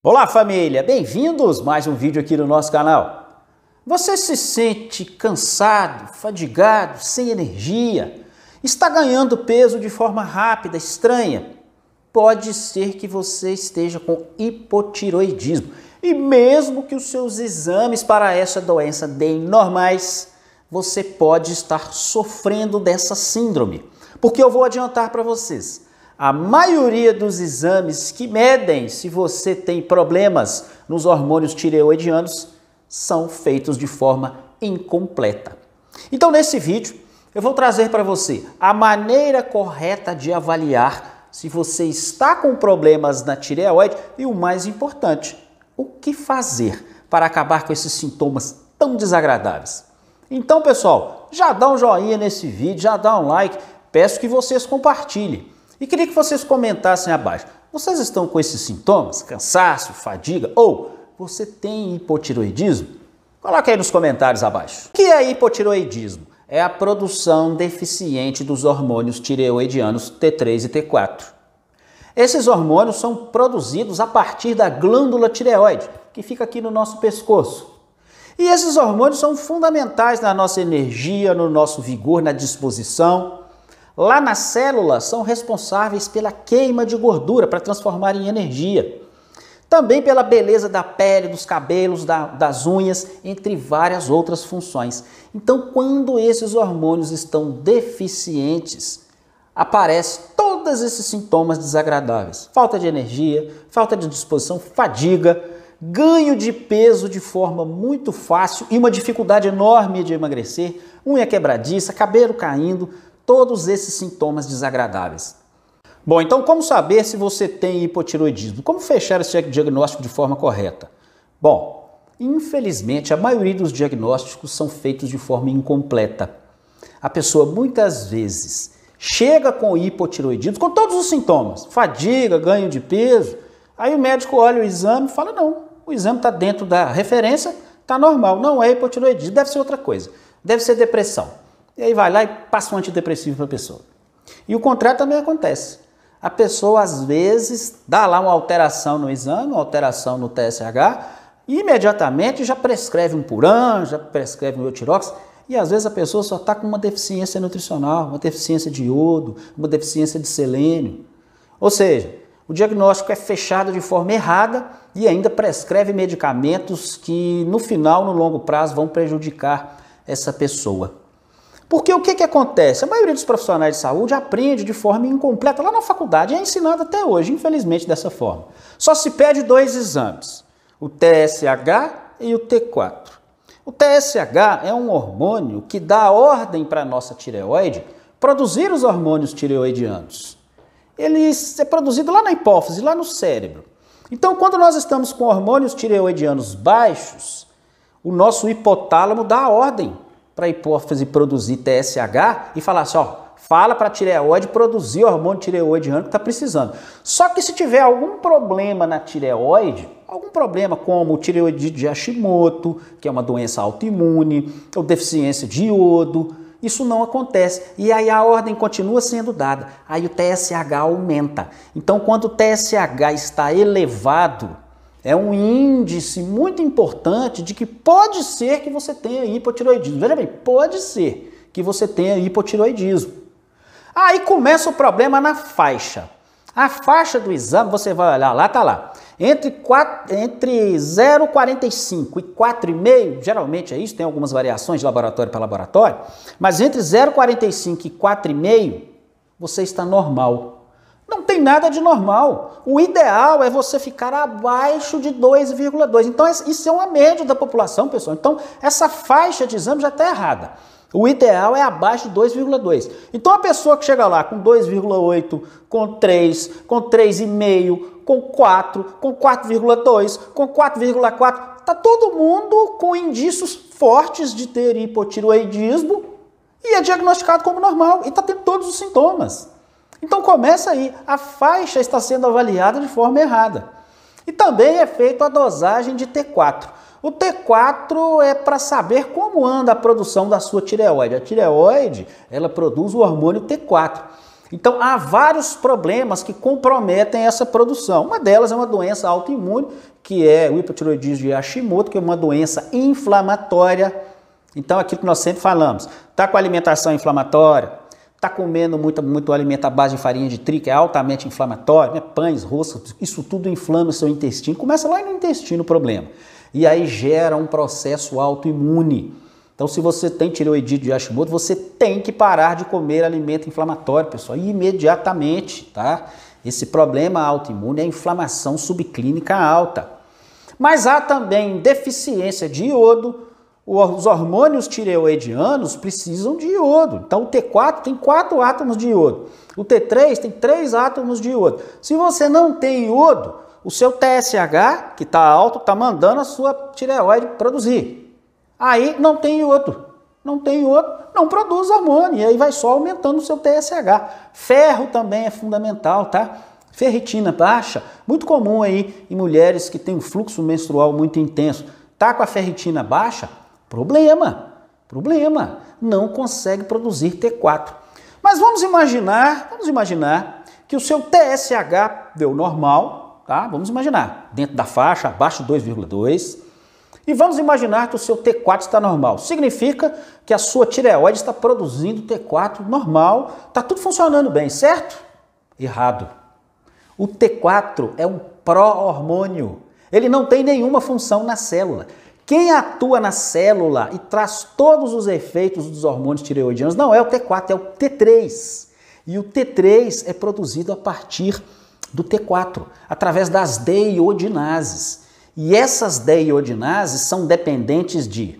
Olá família, bem-vindos a mais um vídeo aqui no nosso canal. Você se sente cansado, fadigado, sem energia? Está ganhando peso de forma rápida, estranha? Pode ser que você esteja com hipotiroidismo. E mesmo que os seus exames para essa doença deem normais, você pode estar sofrendo dessa síndrome. Porque eu vou adiantar para vocês. A maioria dos exames que medem se você tem problemas nos hormônios tireoidianos são feitos de forma incompleta. Então, nesse vídeo, eu vou trazer para você a maneira correta de avaliar se você está com problemas na tireoide e, o mais importante, o que fazer para acabar com esses sintomas tão desagradáveis. Então, pessoal, já dá um joinha nesse vídeo, já dá um like, peço que vocês compartilhem. E queria que vocês comentassem abaixo. Vocês estão com esses sintomas? Cansaço, fadiga? Ou você tem hipotiroidismo? Coloque aí nos comentários abaixo. O que é hipotiroidismo? É a produção deficiente dos hormônios tireoidianos T3 e T4. Esses hormônios são produzidos a partir da glândula tireoide, que fica aqui no nosso pescoço. E esses hormônios são fundamentais na nossa energia, no nosso vigor, na disposição. Lá nas células são responsáveis pela queima de gordura para transformar em energia. Também pela beleza da pele, dos cabelos, das unhas, entre várias outras funções. Então, quando esses hormônios estão deficientes, aparecem todos esses sintomas desagradáveis. Falta de energia, falta de disposição, fadiga, ganho de peso de forma muito fácil e uma dificuldade enorme de emagrecer, unha quebradiça, cabelo caindo, todos esses sintomas desagradáveis. Bom, então como saber se você tem hipotiroidismo? Como fechar esse diagnóstico de forma correta? Bom, infelizmente a maioria dos diagnósticos são feitos de forma incompleta. A pessoa muitas vezes chega com hipotiroidismo, com todos os sintomas, fadiga, ganho de peso, aí o médico olha o exame e fala, não, o exame está dentro da referência, está normal, não é hipotiroidismo, deve ser outra coisa, deve ser depressão. E aí vai lá e passa um antidepressivo para a pessoa. E o contrário também acontece. A pessoa, às vezes, dá lá uma alteração no exame, uma alteração no TSH, e imediatamente já prescreve um Puran, já prescreve um Eutirox, e às vezes a pessoa só está com uma deficiência nutricional, uma deficiência de iodo, uma deficiência de selênio. Ou seja, o diagnóstico é fechado de forma errada e ainda prescreve medicamentos que, no final, no longo prazo, vão prejudicar essa pessoa. Porque o que acontece? A maioria dos profissionais de saúde aprende de forma incompleta lá na faculdade, é ensinado até hoje, infelizmente, dessa forma. Só se pede dois exames, o TSH e o T4. O TSH é um hormônio que dá ordem para a nossa tireoide produzir os hormônios tireoidianos. Ele é produzido lá na hipófise, lá no cérebro. Então, quando nós estamos com hormônios tireoidianos baixos, o nosso hipotálamo dá a ordem para a hipófise produzir TSH e falar assim, ó, fala para a tireoide produzir o hormônio tireoidiano que está precisando. Só que se tiver algum problema na tireoide, algum problema como tireoidite de Hashimoto, que é uma doença autoimune, ou deficiência de iodo, isso não acontece. E aí a ordem continua sendo dada, aí o TSH aumenta. Então, quando o TSH está elevado, é um índice muito importante de que pode ser que você tenha hipotiroidismo. Veja bem, pode ser que você tenha hipotiroidismo. Aí começa o problema na faixa. A faixa do exame, você vai olhar lá, tá lá. Entre 0,45 e 4,5, geralmente é isso, tem algumas variações de laboratório para laboratório, mas entre 0,45 e 4,5, você está normal. Não tem nada de normal. O ideal é você ficar abaixo de 2,2. Então, isso é uma média da população, pessoal. Então, essa faixa de exame já está errada. O ideal é abaixo de 2,2. Então, a pessoa que chega lá com 2,8, com 3, com 3,5, com 4, com 4,2, com 4,4, está todo mundo com indícios fortes de ter hipotiroidismo e é diagnosticado como normal e está tendo todos os sintomas. Então começa aí, a faixa está sendo avaliada de forma errada. E também é feita a dosagem de T4. O T4 é para saber como anda a produção da sua tireoide. A tireoide, ela produz o hormônio T4. Então, há vários problemas que comprometem essa produção. Uma delas é uma doença autoimune, que é o hipotireoidismo de Hashimoto, que é uma doença inflamatória. Então, aquilo que nós sempre falamos, está com alimentação inflamatória, está comendo muito alimento à base de farinha de trigo, que é altamente inflamatório, né? Pães, roscas, isso tudo inflama o seu intestino. Começa lá no intestino o problema. E aí gera um processo autoimune. Então, se você tem tireoidite de Hashimoto, você tem que parar de comer alimento inflamatório, pessoal, imediatamente, tá? Esse problema autoimune é inflamação subclínica alta. Mas há também deficiência de iodo. Os hormônios tireoidianos precisam de iodo. Então, o T4 tem 4 átomos de iodo. O T3 tem 3 átomos de iodo. Se você não tem iodo, o seu TSH, que está alto, está mandando a sua tireoide produzir. Aí não tem iodo, não produz hormônio, e aí vai só aumentando o seu TSH. Ferro também é fundamental, tá? Ferritina baixa, muito comum aí em mulheres que têm um fluxo menstrual muito intenso. Tá com a ferritina baixa? Problema, não consegue produzir T4. Mas vamos imaginar que o seu TSH deu normal, tá? Vamos imaginar, dentro da faixa, abaixo de 2,2. E vamos imaginar que o seu T4 está normal. Significa que a sua tireoide está produzindo T4 normal, está tudo funcionando bem, certo? Errado. O T4 é um pró-hormônio. Ele não tem nenhuma função na célula. Quem atua na célula e traz todos os efeitos dos hormônios tireoidianos não é o T4, é o T3. E o T3 é produzido a partir do T4, através das deiodinases. E essas deiodinases são dependentes de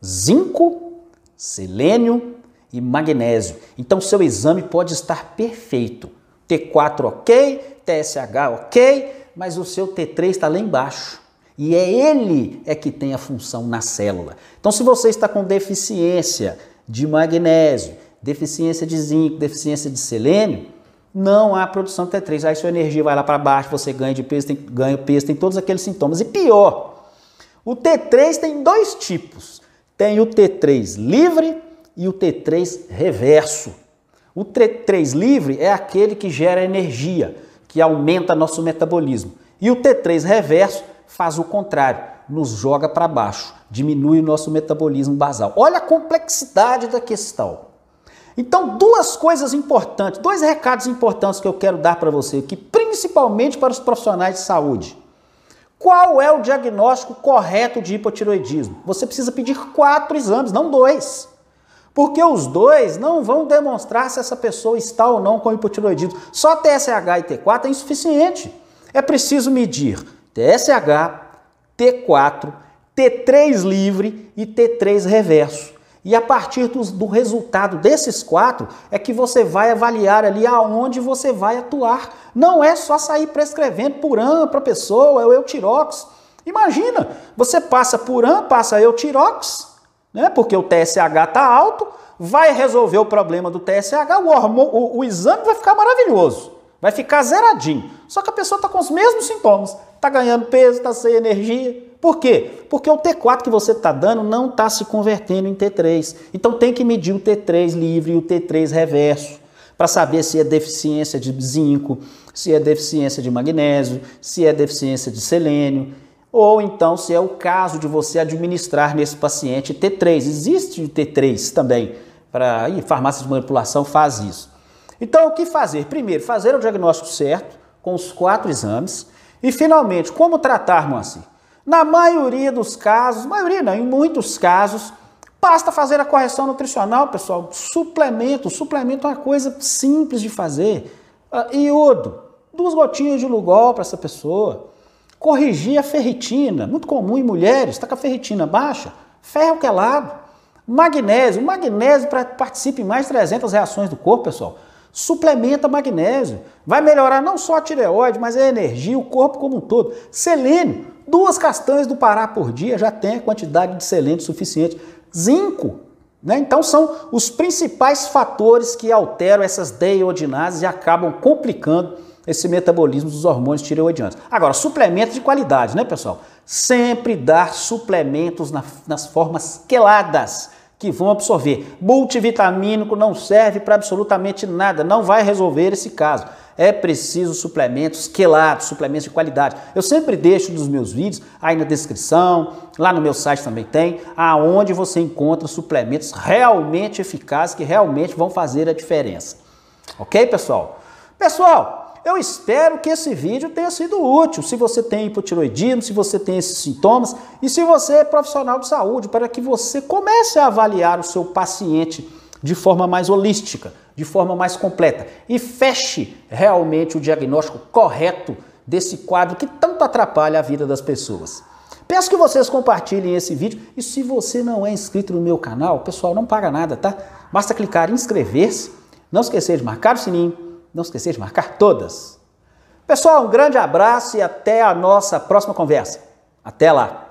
zinco, selênio e magnésio. Então, seu exame pode estar perfeito. T4 ok, TSH ok, mas o seu T3 está lá embaixo. E ele que tem a função na célula. Então, se você está com deficiência de magnésio, deficiência de zinco, deficiência de selênio, não há produção de T3. Aí sua energia vai lá para baixo, você ganha peso, tem todos aqueles sintomas. E pior, o T3 tem 2 tipos. Tem o T3 livre e o T3 reverso. O T3 livre é aquele que gera energia, que aumenta nosso metabolismo. E o T3 reverso faz o contrário, nos joga para baixo, diminui o nosso metabolismo basal. Olha a complexidade da questão. Então, 2 coisas importantes, 2 recados importantes que eu quero dar para você aqui, principalmente para os profissionais de saúde. Qual é o diagnóstico correto de hipotireoidismo? Você precisa pedir 4 exames, não 2. Porque os 2 não vão demonstrar se essa pessoa está ou não com hipotireoidismo. Só TSH e T4 é insuficiente. É preciso medir TSH, T4, T3 livre e T3 reverso. E a partir do resultado desses 4 é que você vai avaliar ali aonde você vai atuar. Não é só sair prescrevendo Puran para a pessoa, o Eutirox. Imagina, você passa Puran, passa Eutirox, né? Porque o TSH está alto, vai resolver o problema do TSH, o exame vai ficar maravilhoso, vai ficar zeradinho. Só que a pessoa está com os mesmos sintomas, está ganhando peso, está sem energia. Por quê? Porque o T4 que você está dando não está se convertendo em T3. Então tem que medir o T3 livre e o T3 reverso para saber se é deficiência de zinco, se é deficiência de magnésio, se é deficiência de selênio, ou então se é o caso de você administrar nesse paciente T3. Existe o T3 também, farmácia de manipulação faz isso. Então o que fazer? Primeiro, fazer o diagnóstico certo, com os 4 exames, e finalmente, como tratar, Moacir? Na maioria dos casos, em muitos casos, basta fazer a correção nutricional, pessoal. Suplemento é uma coisa simples de fazer. Iodo, 2 gotinhas de Lugol para essa pessoa. Corrigir a ferritina, muito comum em mulheres, está com a ferritina baixa, ferro quelado. Magnésio participa em mais de 300 reações do corpo, pessoal. Suplementa magnésio, vai melhorar não só a tireoide, mas a energia, o corpo como um todo. Selênio, 2 castanhas do Pará por dia já tem a quantidade de selênio suficiente. Zinco, né? Então são os principais fatores que alteram essas deiodinases e acabam complicando esse metabolismo dos hormônios tireoidianos. Agora, suplementos de qualidade, né, pessoal? Sempre dar suplementos nas formas queladas. que vão absorver. Multivitamínico não serve para absolutamente nada, não vai resolver esse caso. É preciso suplementos quelados, suplementos de qualidade. Eu sempre deixo nos meus vídeos, aí na descrição, lá no meu site também tem, aonde você encontra suplementos realmente eficazes, que realmente vão fazer a diferença. Ok, pessoal? Pessoal, eu espero que esse vídeo tenha sido útil, se você tem hipotiroidismo, se você tem esses sintomas e se você é profissional de saúde, para que você comece a avaliar o seu paciente de forma mais holística, de forma mais completa e feche realmente o diagnóstico correto desse quadro que tanto atrapalha a vida das pessoas. Peço que vocês compartilhem esse vídeo e se você não é inscrito no meu canal, pessoal, não paga nada, tá? Basta clicar em inscrever-se, não esquecer de marcar o sininho, não esquecer de marcar todas. Pessoal, um grande abraço e até a nossa próxima conversa. Até lá!